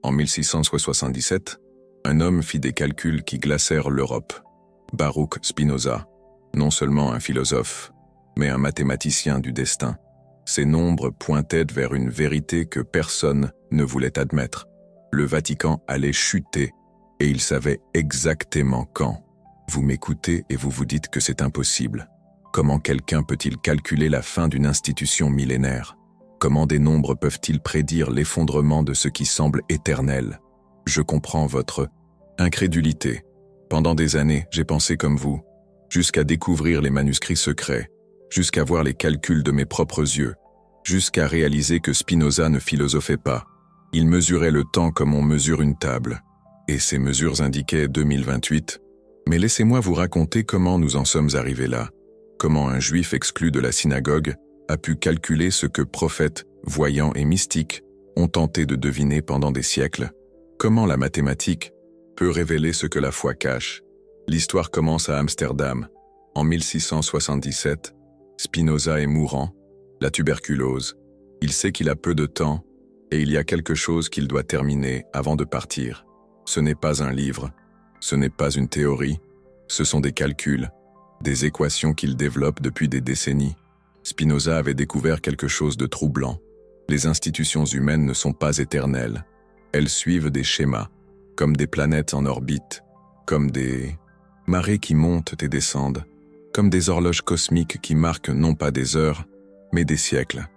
En 1677, un homme fit des calculs qui glacèrent l'Europe. Baruch Spinoza, non seulement un philosophe, mais un mathématicien du destin. Ses nombres pointaient vers une vérité que personne ne voulait admettre. Le Vatican allait chuter, et il savait exactement quand. Vous m'écoutez et vous vous dites que c'est impossible. Comment quelqu'un peut-il calculer la fin d'une institution millénaire? Comment des nombres peuvent-ils prédire l'effondrement de ce qui semble éternel? Je comprends votre incrédulité. Pendant des années, j'ai pensé comme vous, jusqu'à découvrir les manuscrits secrets, jusqu'à voir les calculs de mes propres yeux, jusqu'à réaliser que Spinoza ne philosophait pas. Il mesurait le temps comme on mesure une table, et ses mesures indiquaient 2028. Mais laissez-moi vous raconter comment nous en sommes arrivés là, comment un juif exclu de la synagogue a pu calculer ce que prophètes, voyants et mystiques ont tenté de deviner pendant des siècles. Comment la mathématique peut révéler ce que la foi cache. L'histoire commence à Amsterdam. En 1677, Spinoza est mourant, la tuberculose. Il sait qu'il a peu de temps et il y a quelque chose qu'il doit terminer avant de partir. Ce n'est pas un livre, ce n'est pas une théorie, ce sont des calculs, des équations qu'il développe depuis des décennies. Spinoza avait découvert quelque chose de troublant. Les institutions humaines ne sont pas éternelles. Elles suivent des schémas, comme des planètes en orbite, comme des marées qui montent et descendent, comme des horloges cosmiques qui marquent non pas des heures, mais des siècles.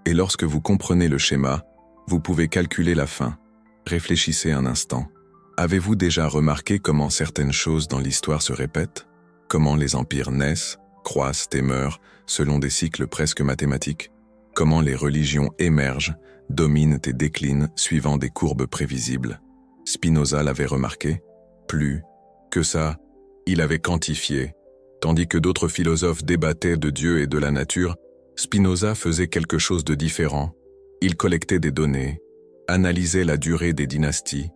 Et lorsque vous comprenez le schéma, vous pouvez calculer la fin. Réfléchissez un instant. Avez-vous déjà remarqué comment certaines choses dans l'histoire se répètent? Comment les empires naissent, croissent et meurent selon des cycles presque mathématiques? Comment les religions émergent, dominent et déclinent suivant des courbes prévisibles? Spinoza l'avait remarqué. Plus que ça, il avait quantifié. Tandis que d'autres philosophes débattaient de Dieu et de la nature, Spinoza faisait quelque chose de différent. Il collectait des données, analysait la durée des dynasties,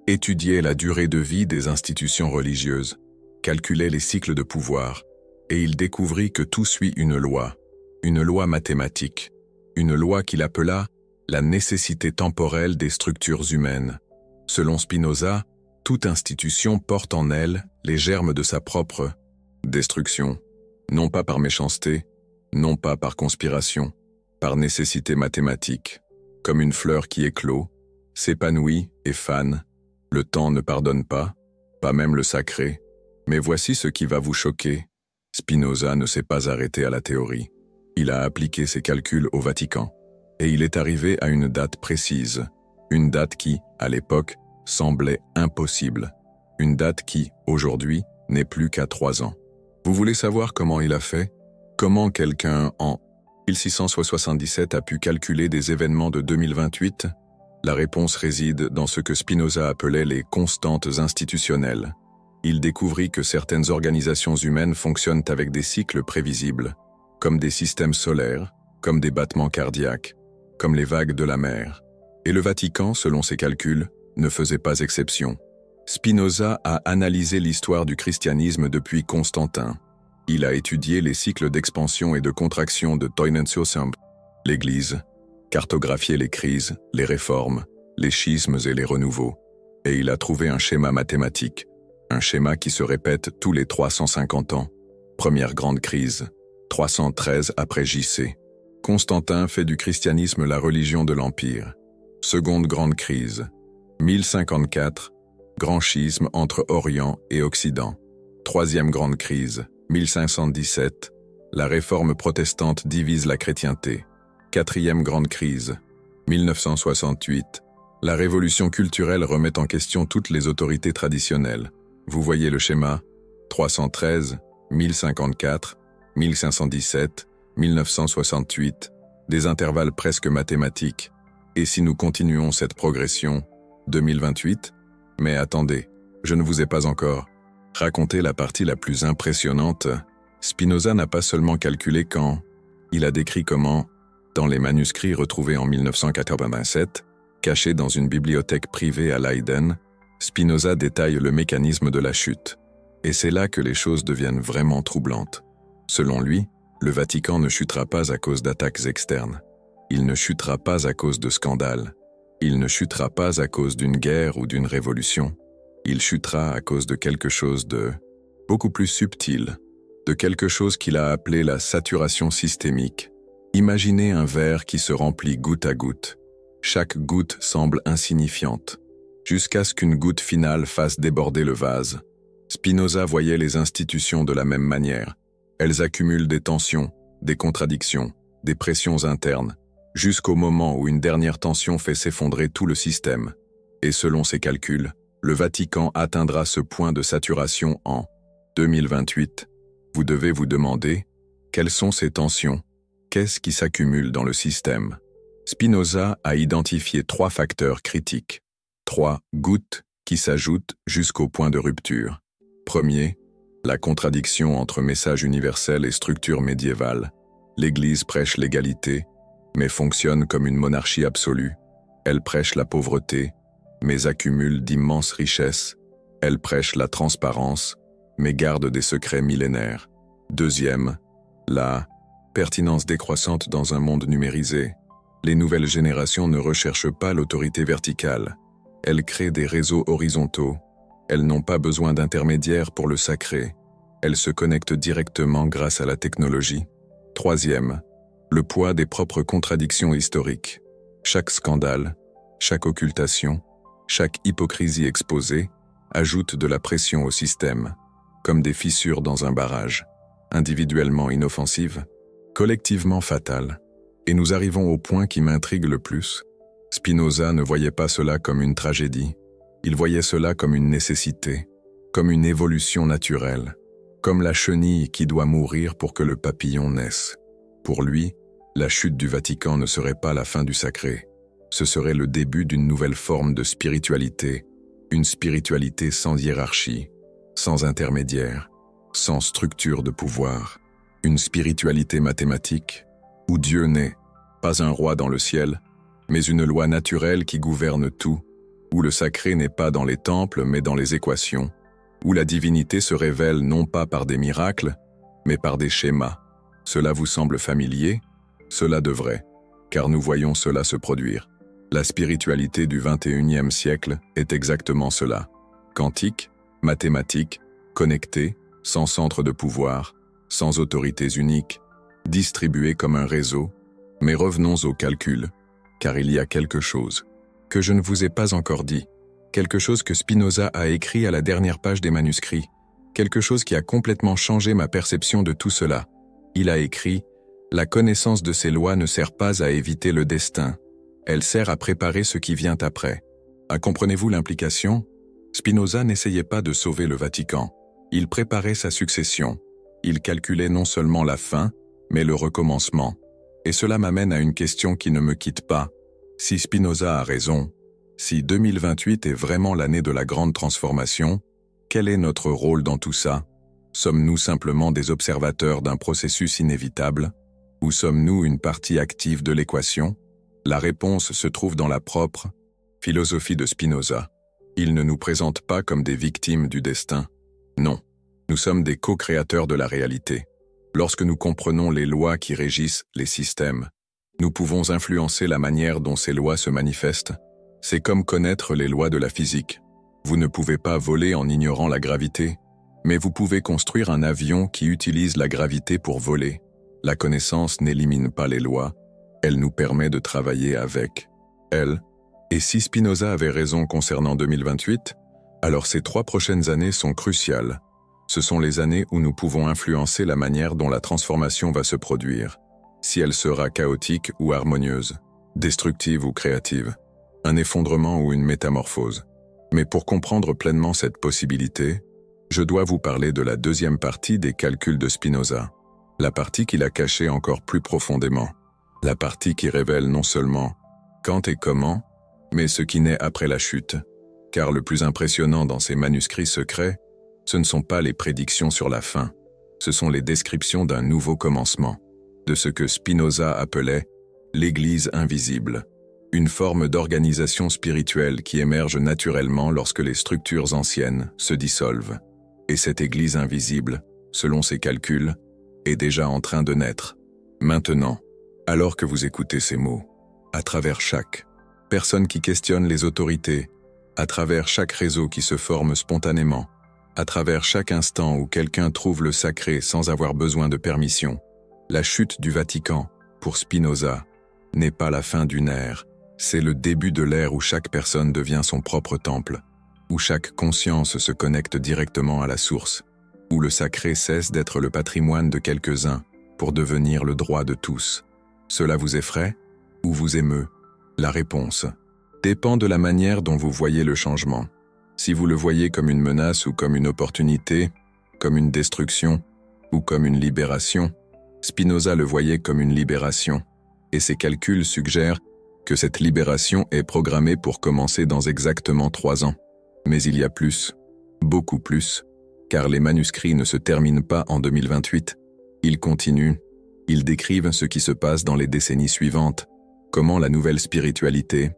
étudiait la durée de vie des institutions religieuses, calculait les cycles de pouvoir, et il découvrit que tout suit une loi mathématique, une loi qu'il appela la nécessité temporelle des structures humaines. Selon Spinoza, toute institution porte en elle les germes de sa propre destruction, non pas par méchanceté, non pas par conspiration, par nécessité mathématique, comme une fleur qui éclot, s'épanouit et fane. Le temps ne pardonne pas même le sacré. Mais voici ce qui va vous choquer. Spinoza ne s'est pas arrêté à la théorie. Il a appliqué ses calculs au Vatican. Et il est arrivé à une date précise. Une date qui, à l'époque, semblait impossible. Une date qui, aujourd'hui, n'est plus qu'à 3 ans. Vous voulez savoir comment il a fait? Comment quelqu'un, en 1677, a pu calculer des événements de 2028? La réponse réside dans ce que Spinoza appelait les constantes institutionnelles. Il découvrit que certaines organisations humaines fonctionnent avec des cycles prévisibles, comme des systèmes solaires, comme des battements cardiaques, comme les vagues de la mer. Et le Vatican, selon ses calculs, ne faisait pas exception. Spinoza a analysé l'histoire du christianisme depuis Constantin. Il a étudié les cycles d'expansion et de contraction de Teutonicum, l'Église, cartographié les crises, les réformes, les schismes et les renouveaux. Et il a trouvé un schéma mathématique, un schéma qui se répète tous les 350 ans. Première grande crise, 313 après JC. Constantin fait du christianisme la religion de l'Empire. Seconde grande crise, 1054, grand schisme entre Orient et Occident. Troisième grande crise, 1517, la réforme protestante divise la chrétienté. Quatrième grande crise, 1968, la révolution culturelle remet en question toutes les autorités traditionnelles. Vous voyez le schéma, 313, 1054, 1517, 1968, des intervalles presque mathématiques. Et si nous continuons cette progression, 2028? Mais attendez, je ne vous ai pas encore raconté la partie la plus impressionnante. Spinoza n'a pas seulement calculé quand, il a décrit comment, dans les manuscrits retrouvés en 1987, cachés dans une bibliothèque privée à Leiden, Spinoza détaille le mécanisme de la chute. Et c'est là que les choses deviennent vraiment troublantes. Selon lui, le Vatican ne chutera pas à cause d'attaques externes. Il ne chutera pas à cause de scandales. Il ne chutera pas à cause d'une guerre ou d'une révolution. Il chutera à cause de quelque chose de beaucoup plus subtil, de quelque chose qu'il a appelé la saturation systémique. Imaginez un verre qui se remplit goutte à goutte. Chaque goutte semble insignifiante, jusqu'à ce qu'une goutte finale fasse déborder le vase. Spinoza voyait les institutions de la même manière. Elles accumulent des tensions, des contradictions, des pressions internes, jusqu'au moment où une dernière tension fait s'effondrer tout le système. Et selon ses calculs, le Vatican atteindra ce point de saturation en 2028. Vous devez vous demander, quelles sont ces tensions? Qu'est-ce qui s'accumule dans le système? Spinoza a identifié 3 facteurs critiques, 3 gouttes qui s'ajoutent jusqu'au point de rupture. Premier, la contradiction entre message universel et structure médiévale. L'Église prêche l'égalité, mais fonctionne comme une monarchie absolue. Elle prêche la pauvreté, mais accumule d'immenses richesses. Elle prêche la transparence, mais garde des secrets millénaires. Deuxième, la pertinence décroissante dans un monde numérisé. Les nouvelles générations ne recherchent pas l'autorité verticale. Elles créent des réseaux horizontaux. Elles n'ont pas besoin d'intermédiaires pour le sacré. Elles se connectent directement grâce à la technologie. Troisième, le poids des propres contradictions historiques. Chaque scandale, chaque occultation, chaque hypocrisie exposée ajoute de la pression au système, comme des fissures dans un barrage, individuellement inoffensives, collectivement fatales. Et nous arrivons au point qui m'intrigue le plus. Spinoza ne voyait pas cela comme une tragédie. Il voyait cela comme une nécessité, comme une évolution naturelle, comme la chenille qui doit mourir pour que le papillon naisse. Pour lui, la chute du Vatican ne serait pas la fin du sacré. Ce serait le début d'une nouvelle forme de spiritualité, une spiritualité sans hiérarchie, sans intermédiaire, sans structure de pouvoir, une spiritualité mathématique, où Dieu n'est pas un roi dans le ciel, mais une loi naturelle qui gouverne tout, où le sacré n'est pas dans les temples mais dans les équations, où la divinité se révèle non pas par des miracles, mais par des schémas. Cela vous semble familier? Cela devrait, car nous voyons cela se produire. La spiritualité du XXIe siècle est exactement cela. Quantique, mathématique, connectée, sans centre de pouvoir, sans autorités uniques, distribuée comme un réseau. Mais revenons au calcul, car il y a quelque chose que je ne vous ai pas encore dit, quelque chose que Spinoza a écrit à la dernière page des manuscrits, quelque chose qui a complètement changé ma perception de tout cela. Il a écrit « La connaissance de ces lois ne sert pas à éviter le destin, elle sert à préparer ce qui vient après. » Comprenez-vous l'implication? Spinoza n'essayait pas de sauver le Vatican, il préparait sa succession. Il calculait non seulement la fin, mais le recommencement. Et cela m'amène à une question qui ne me quitte pas. Si Spinoza a raison, si 2028 est vraiment l'année de la grande transformation, quel est notre rôle dans tout ça? Sommes-nous simplement des observateurs d'un processus inévitable? Ou sommes-nous une partie active de l'équation? La réponse se trouve dans la propre philosophie de Spinoza. Il ne nous présente pas comme des victimes du destin. Non, nous sommes des co-créateurs de la réalité. Lorsque nous comprenons les lois qui régissent les systèmes, nous pouvons influencer la manière dont ces lois se manifestent. C'est comme connaître les lois de la physique. Vous ne pouvez pas voler en ignorant la gravité, mais vous pouvez construire un avion qui utilise la gravité pour voler. La connaissance n'élimine pas les lois, elle nous permet de travailler avec elles. Et si Spinoza avait raison concernant 2028, alors ces 3 prochaines années sont cruciales. Ce sont les années où nous pouvons influencer la manière dont la transformation va se produire, si elle sera chaotique ou harmonieuse, destructive ou créative, un effondrement ou une métamorphose. Mais pour comprendre pleinement cette possibilité, je dois vous parler de la deuxième partie des calculs de Spinoza, la partie qu'il a cachée encore plus profondément, la partie qui révèle non seulement quand et comment, mais ce qui naît après la chute, car le plus impressionnant dans ces manuscrits secrets, ce ne sont pas les prédictions sur la fin, ce sont les descriptions d'un nouveau commencement, de ce que Spinoza appelait l'Église invisible, une forme d'organisation spirituelle qui émerge naturellement lorsque les structures anciennes se dissolvent. Et cette Église invisible, selon ses calculs, est déjà en train de naître. Maintenant, alors que vous écoutez ces mots, à travers chaque Personnes qui questionnent les autorités, à travers chaque réseau qui se forme spontanément, à travers chaque instant où quelqu'un trouve le sacré sans avoir besoin de permission. La chute du Vatican, pour Spinoza, n'est pas la fin d'une ère, c'est le début de l'ère où chaque personne devient son propre temple, où chaque conscience se connecte directement à la source, où le sacré cesse d'être le patrimoine de quelques-uns pour devenir le droit de tous. Cela vous effraie ou vous émeut? La réponse dépend de la manière dont vous voyez le changement. Si vous le voyez comme une menace ou comme une opportunité, comme une destruction ou comme une libération, Spinoza le voyait comme une libération, et ses calculs suggèrent que cette libération est programmée pour commencer dans exactement 3 ans. Mais il y a plus, beaucoup plus, car les manuscrits ne se terminent pas en 2028. Ils continuent, ils décrivent ce qui se passe dans les décennies suivantes, comment la nouvelle spiritualité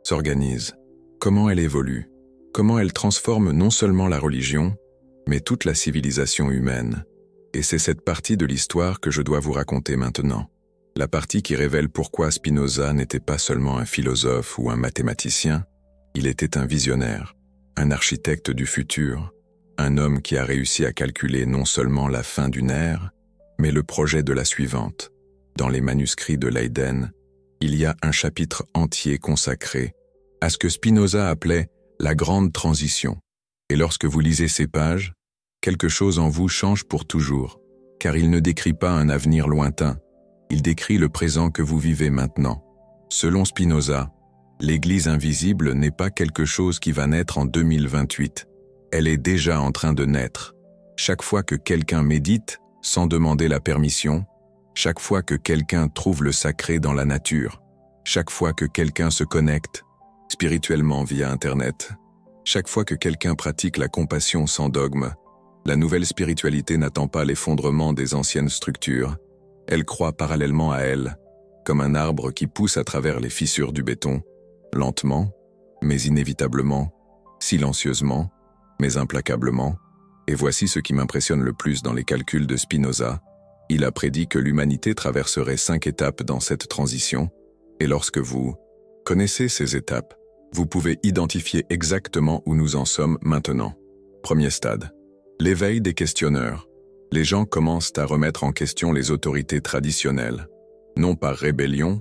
s'organise, comment elle évolue, comment elle transforme non seulement la religion, mais toute la civilisation humaine. Et c'est cette partie de l'histoire que je dois vous raconter maintenant. La partie qui révèle pourquoi Spinoza n'était pas seulement un philosophe ou un mathématicien, il était un visionnaire, un architecte du futur, un homme qui a réussi à calculer non seulement la fin d'une ère, mais le projet de la suivante. Dans les manuscrits de Leiden, il y a un chapitre entier consacré à ce que Spinoza appelait la grande transition. Et lorsque vous lisez ces pages, quelque chose en vous change pour toujours, car il ne décrit pas un avenir lointain, il décrit le présent que vous vivez maintenant. Selon Spinoza, l'Église invisible n'est pas quelque chose qui va naître en 2028. Elle est déjà en train de naître. Chaque fois que quelqu'un médite, sans demander la permission, chaque fois que quelqu'un trouve le sacré dans la nature, chaque fois que quelqu'un se connecte, spirituellement via Internet, chaque fois que quelqu'un pratique la compassion sans dogme, la nouvelle spiritualité n'attend pas l'effondrement des anciennes structures, elle croît parallèlement à elles, comme un arbre qui pousse à travers les fissures du béton, lentement, mais inévitablement, silencieusement, mais implacablement. Et voici ce qui m'impressionne le plus dans les calculs de Spinoza. Il a prédit que l'humanité traverserait 5 étapes dans cette transition, et lorsque vous connaissez ces étapes, vous pouvez identifier exactement où nous en sommes maintenant. Premier stade. L'éveil des questionneurs. Les gens commencent à remettre en question les autorités traditionnelles, non par rébellion,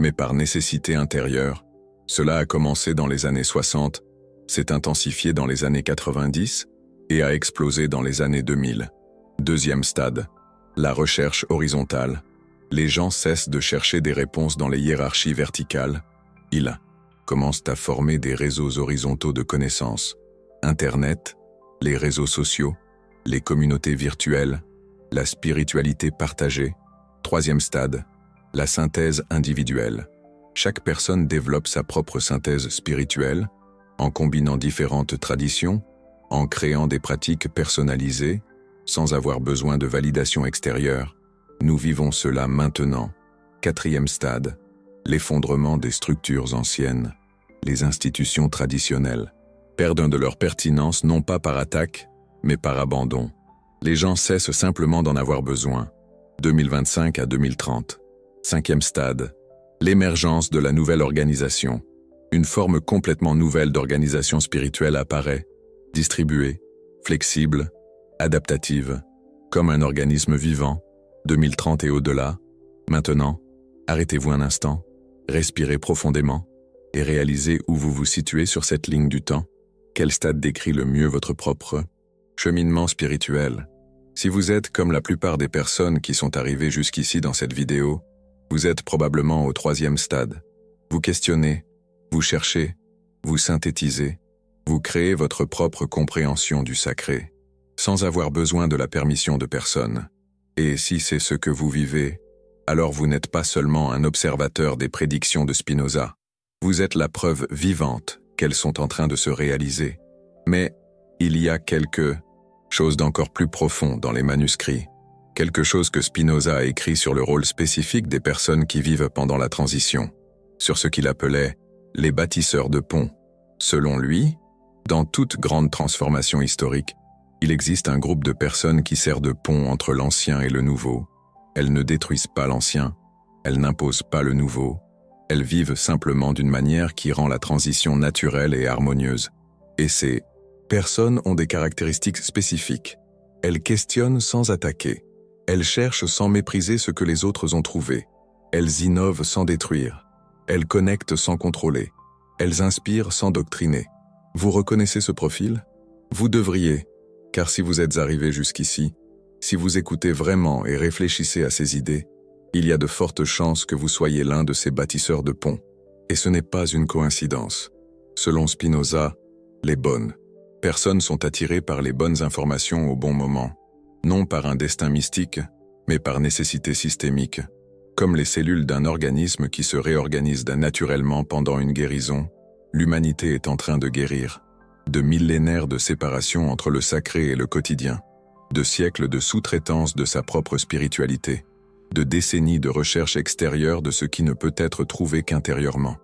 mais par nécessité intérieure. Cela a commencé dans les années 60, s'est intensifié dans les années 90 et a explosé dans les années 2000. Deuxième stade. La recherche horizontale. Les gens cessent de chercher des réponses dans les hiérarchies verticales. Ils commencent à former des réseaux horizontaux de connaissances. Internet, les réseaux sociaux, les communautés virtuelles, la spiritualité partagée. Troisième stade, la synthèse individuelle. Chaque personne développe sa propre synthèse spirituelle, en combinant différentes traditions, en créant des pratiques personnalisées, sans avoir besoin de validation extérieure. Nous vivons cela maintenant. Quatrième stade, l'effondrement des structures anciennes. Les institutions traditionnelles perdent de leur pertinence non pas par attaque, mais par abandon. Les gens cessent simplement d'en avoir besoin. 2025 à 2030. Cinquième stade, l'émergence de la nouvelle organisation. Une forme complètement nouvelle d'organisation spirituelle apparaît, distribuée, flexible, adaptative, comme un organisme vivant. 2030 et au-delà. Maintenant, arrêtez-vous un instant, respirez profondément et réalisez où vous vous situez sur cette ligne du temps. Quel stade décrit le mieux votre propre cheminement spirituel? Si vous êtes comme la plupart des personnes qui sont arrivées jusqu'ici dans cette vidéo, vous êtes probablement au 3e stade. Vous questionnez, vous cherchez, vous synthétisez, vous créez votre propre compréhension du sacré, sans avoir besoin de la permission de personne. Et si c'est ce que vous vivez, alors vous n'êtes pas seulement un observateur des prédictions de Spinoza, vous êtes la preuve vivante qu'elles sont en train de se réaliser. Mais il y a quelque chose d'encore plus profond dans les manuscrits, quelque chose que Spinoza a écrit sur le rôle spécifique des personnes qui vivent pendant la transition, sur ce qu'il appelait les bâtisseurs de ponts. Selon lui, dans toute grande transformation historique, il existe un groupe de personnes qui sert de pont entre l'ancien et le nouveau. Elles ne détruisent pas l'ancien, elles n'imposent pas le nouveau, Elles vivent simplement d'une manière qui rend la transition naturelle et harmonieuse. Et ces personnes ont des caractéristiques spécifiques. Elles questionnent sans attaquer. Elles cherchent sans mépriser ce que les autres ont trouvé. Elles innovent sans détruire. Elles connectent sans contrôler. Elles inspirent sans doctriner. Vous reconnaissez ce profil? Vous devriez, car si vous êtes arrivé jusqu'ici, si vous écoutez vraiment et réfléchissez à ces idées, il y a de fortes chances que vous soyez l'un de ces bâtisseurs de ponts. Et ce n'est pas une coïncidence. Selon Spinoza, les bonnes personnes sont attirées par les bonnes informations au bon moment, non par un destin mystique, mais par nécessité systémique, comme les cellules d'un organisme qui se réorganise naturellement pendant une guérison. L'humanité est en train de guérir, de millénaires de séparation entre le sacré et le quotidien, de siècles de sous-traitance de sa propre spiritualité, de décennies de recherche extérieure de ce qui ne peut être trouvé qu'intérieurement.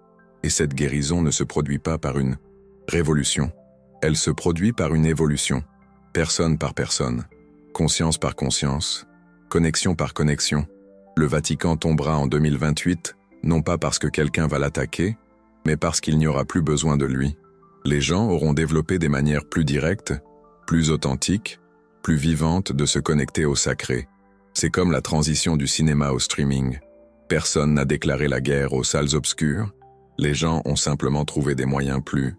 Et cette guérison ne se produit pas par une révolution, elle se produit par une évolution, personne par personne, conscience par conscience, connexion par connexion. Le Vatican tombera en 2028, non pas parce que quelqu'un va l'attaquer, mais parce qu'il n'y aura plus besoin de lui. Les gens auront développé des manières plus directes, plus authentiques, plus vivantes de se connecter au sacré. C'est comme la transition du cinéma au streaming. Personne n'a déclaré la guerre aux salles obscures. Les gens ont simplement trouvé des moyens plus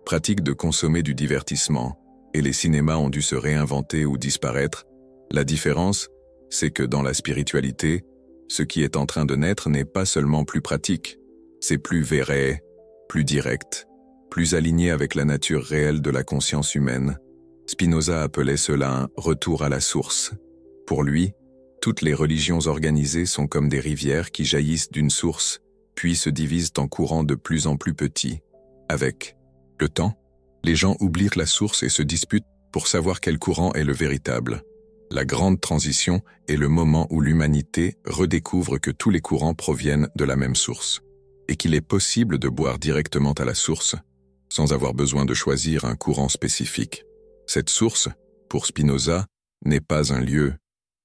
pratiques de consommer du divertissement, et les cinémas ont dû se réinventer ou disparaître. La différence, c'est que dans la spiritualité, ce qui est en train de naître n'est pas seulement plus pratique, c'est plus vrai, plus direct, plus aligné avec la nature réelle de la conscience humaine. Spinoza appelait cela un « retour à la source ». Pour lui, toutes les religions organisées sont comme des rivières qui jaillissent d'une source, puis se divisent en courants de plus en plus petits. Avec le temps, les gens oublient la source et se disputent pour savoir quel courant est le véritable. La grande transition est le moment où l'humanité redécouvre que tous les courants proviennent de la même source, et qu'il est possible de boire directement à la source, sans avoir besoin de choisir un courant spécifique. Cette source, pour Spinoza, n'est pas un lieu,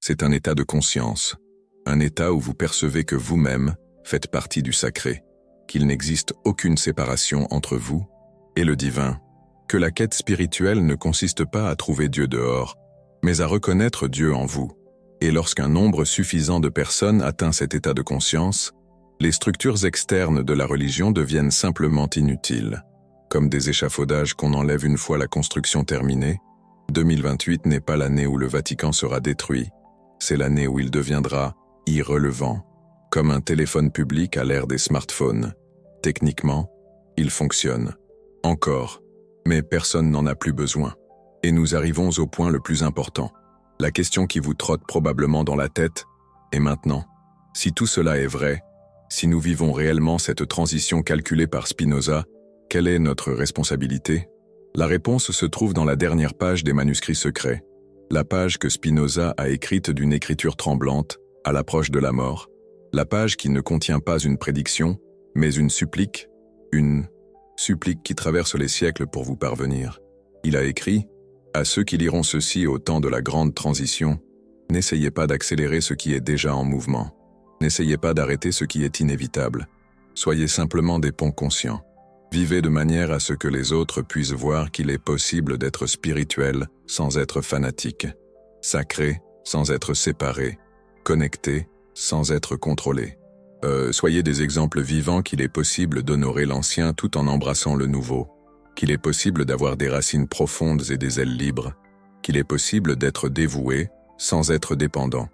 c'est un état de conscience, un état où vous percevez que vous-même faites partie du sacré, qu'il n'existe aucune séparation entre vous et le divin, que la quête spirituelle ne consiste pas à trouver Dieu dehors, mais à reconnaître Dieu en vous. Et lorsqu'un nombre suffisant de personnes atteint cet état de conscience, les structures externes de la religion deviennent simplement inutiles. Comme des échafaudages qu'on enlève une fois la construction terminée, 2028 n'est pas l'année où le Vatican sera détruit, c'est l'année où il deviendra irrelevant, comme un téléphone public à l'ère des smartphones. Techniquement, il fonctionne. Encore, mais personne n'en a plus besoin. Et nous arrivons au point le plus important. La question qui vous trotte probablement dans la tête est maintenant, si tout cela est vrai, si nous vivons réellement cette transition calculée par Spinoza, quelle est notre responsabilité? La réponse se trouve dans la dernière page des manuscrits secrets, la page que Spinoza a écrite d'une écriture tremblante, à l'approche de la mort, la page qui ne contient pas une prédiction, mais une supplique qui traverse les siècles pour vous parvenir. Il a écrit « À ceux qui liront ceci au temps de la grande transition, n'essayez pas d'accélérer ce qui est déjà en mouvement. N'essayez pas d'arrêter ce qui est inévitable. Soyez simplement des ponts conscients. Vivez de manière à ce que les autres puissent voir qu'il est possible d'être spirituel sans être fanatique, sacré sans être séparé, connecté sans être contrôlé. Soyez des exemples vivants qu'il est possible d'honorer l'ancien tout en embrassant le nouveau, qu'il est possible d'avoir des racines profondes et des ailes libres, qu'il est possible d'être dévoué sans être dépendant.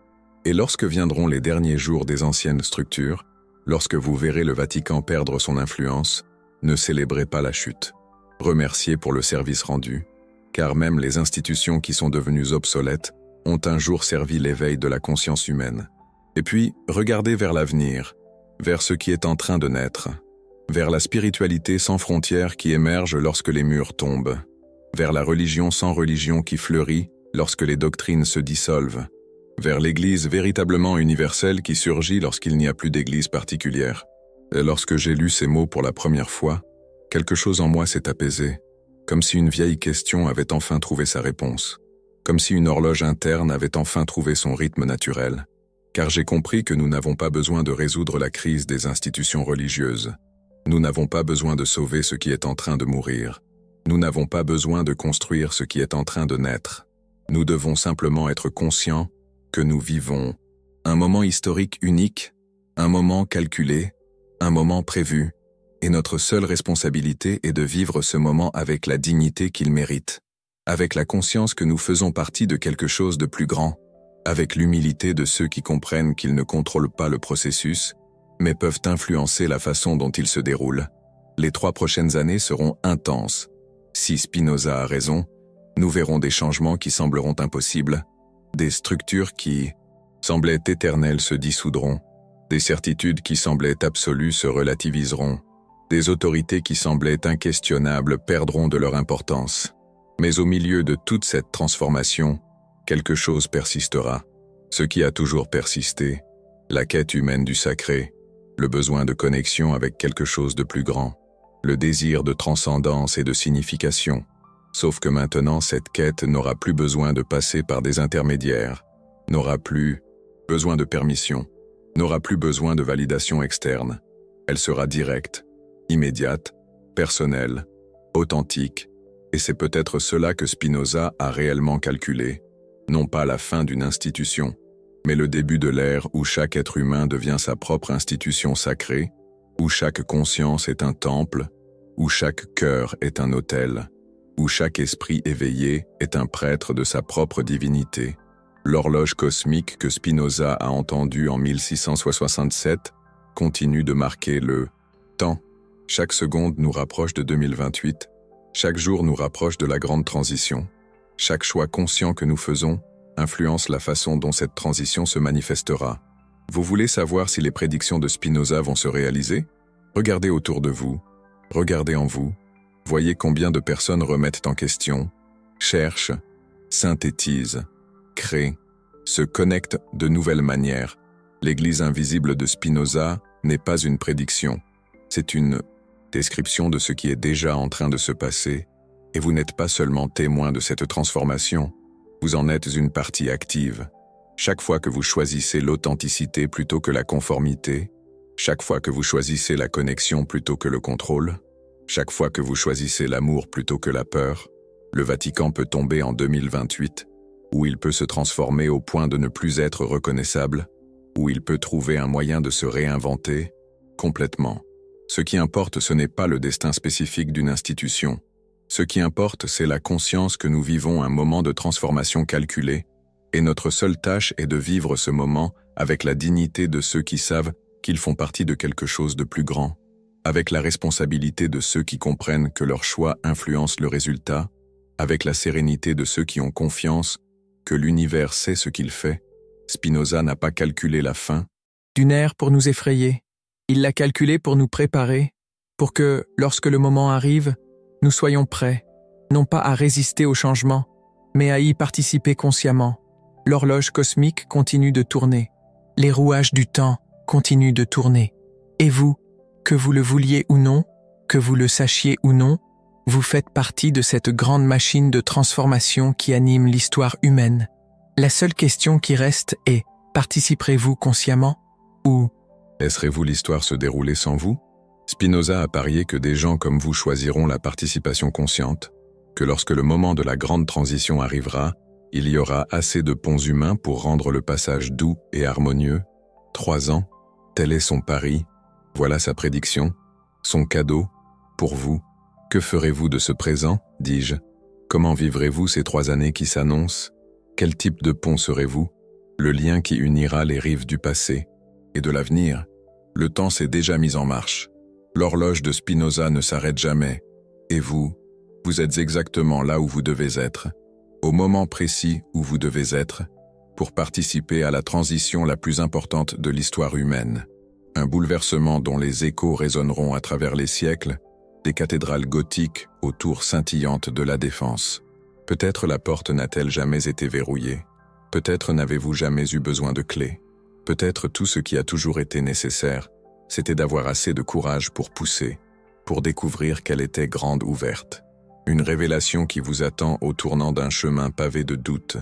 Et lorsque viendront les derniers jours des anciennes structures, lorsque vous verrez le Vatican perdre son influence, ne célébrez pas la chute. Remerciez pour le service rendu, car même les institutions qui sont devenues obsolètes ont un jour servi l'éveil de la conscience humaine. Et puis, regardez vers l'avenir, vers ce qui est en train de naître, vers la spiritualité sans frontières qui émerge lorsque les murs tombent, vers la religion sans religion qui fleurit lorsque les doctrines se dissolvent, vers l'Église véritablement universelle qui surgit lorsqu'il n'y a plus d'Église particulière. Et lorsque j'ai lu ces mots pour la première fois, quelque chose en moi s'est apaisé, comme si une vieille question avait enfin trouvé sa réponse, comme si une horloge interne avait enfin trouvé son rythme naturel. car j'ai compris que nous n'avons pas besoin de résoudre la crise des institutions religieuses. Nous n'avons pas besoin de sauver ce qui est en train de mourir. Nous n'avons pas besoin de construire ce qui est en train de naître. Nous devons simplement être conscients que nous vivons un moment historique unique, un moment calculé, un moment prévu, et notre seule responsabilité est de vivre ce moment avec la dignité qu'il mérite, avec la conscience que nous faisons partie de quelque chose de plus grand, avec l'humilité de ceux qui comprennent qu'ils ne contrôlent pas le processus, mais peuvent influencer la façon dont il se déroule. Les 3 prochaines années seront intenses. Si Spinoza a raison, nous verrons des changements qui sembleront impossibles, des structures qui semblaient éternelles se dissoudront, des certitudes qui semblaient absolues se relativiseront, des autorités qui semblaient inquestionnables perdront de leur importance. Mais au milieu de toute cette transformation, quelque chose persistera. Ce qui a toujours persisté, la quête humaine du sacré, le besoin de connexion avec quelque chose de plus grand, le désir de transcendance et de signification. Sauf que maintenant, cette quête n'aura plus besoin de passer par des intermédiaires, n'aura plus besoin de permission, n'aura plus besoin de validation externe. Elle sera directe, immédiate, personnelle, authentique, et c'est peut-être cela que Spinoza a réellement calculé, non pas la fin d'une institution, mais le début de l'ère où chaque être humain devient sa propre institution sacrée, où chaque conscience est un temple, où chaque cœur est un autel, où chaque esprit éveillé est un prêtre de sa propre divinité. L'horloge cosmique que Spinoza a entendue en 1667 continue de marquer le temps. Chaque seconde nous rapproche de 2028, chaque jour nous rapproche de la grande transition. Chaque choix conscient que nous faisons influence la façon dont cette transition se manifestera. Vous voulez savoir si les prédictions de Spinoza vont se réaliser? Regardez autour de vous, regardez en vous, voyez combien de personnes remettent en question, cherchent, synthétisent, créent, se connectent de nouvelles manières. L'Église invisible de Spinoza n'est pas une prédiction, c'est une description de ce qui est déjà en train de se passer, et vous n'êtes pas seulement témoin de cette transformation, vous en êtes une partie active. Chaque fois que vous choisissez l'authenticité plutôt que la conformité, chaque fois que vous choisissez la connexion plutôt que le contrôle, chaque fois que vous choisissez l'amour plutôt que la peur, le Vatican peut tomber en 2028, où il peut se transformer au point de ne plus être reconnaissable, où il peut trouver un moyen de se réinventer complètement. Ce qui importe, ce n'est pas le destin spécifique d'une institution. Ce qui importe, c'est la conscience que nous vivons un moment de transformation calculé, et notre seule tâche est de vivre ce moment avec la dignité de ceux qui savent qu'ils font partie de quelque chose de plus grand, avec la responsabilité de ceux qui comprennent que leur choix influence le résultat, avec la sérénité de ceux qui ont confiance que l'univers sait ce qu'il fait. Spinoza n'a pas calculé la fin d'une ère pour nous effrayer. Il l'a calculé pour nous préparer, pour que, lorsque le moment arrive, nous soyons prêts, non pas à résister au changement, mais à y participer consciemment. L'horloge cosmique continue de tourner. Les rouages du temps continuent de tourner. Et vous, que vous le vouliez ou non, que vous le sachiez ou non, vous faites partie de cette grande machine de transformation qui anime l'histoire humaine. La seule question qui reste est, participerez-vous consciemment ou laisserez-vous l'histoire se dérouler sans vous? Spinoza a parié que des gens comme vous choisiront la participation consciente, que lorsque le moment de la grande transition arrivera, il y aura assez de ponts humains pour rendre le passage doux et harmonieux. 3 ans, tel est son pari, voilà sa prédiction, son cadeau, pour vous. Que ferez-vous de ce présent, dis-je? Comment vivrez-vous ces 3 années qui s'annoncent? Quel type de pont serez-vous? Le lien qui unira les rives du passé et de l'avenir. Le temps s'est déjà mis en marche. L'horloge de Spinoza ne s'arrête jamais. Et vous, vous êtes exactement là où vous devez être, au moment précis où vous devez être, pour participer à la transition la plus importante de l'histoire humaine. Un bouleversement dont les échos résonneront à travers les siècles, des cathédrales gothiques aux tours scintillantes de la Défense. Peut-être la porte n'a-t-elle jamais été verrouillée. Peut-être n'avez-vous jamais eu besoin de clé. Peut-être tout ce qui a toujours été nécessaire, c'était d'avoir assez de courage pour pousser, pour découvrir qu'elle était grande ouverte. Une révélation qui vous attend au tournant d'un chemin pavé de doutes,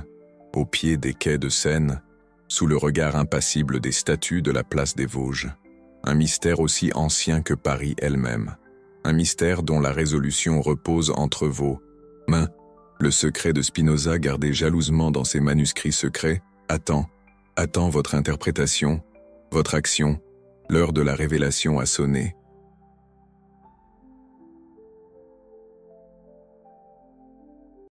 au pied des quais de Seine, sous le regard impassible des statues de la place des Vosges. Un mystère aussi ancien que Paris elle-même. Un mystère dont la résolution repose entre vos mains. Le secret de Spinoza gardé jalousement dans ses manuscrits secrets attend votre interprétation, votre action. L'heure de la révélation a sonné.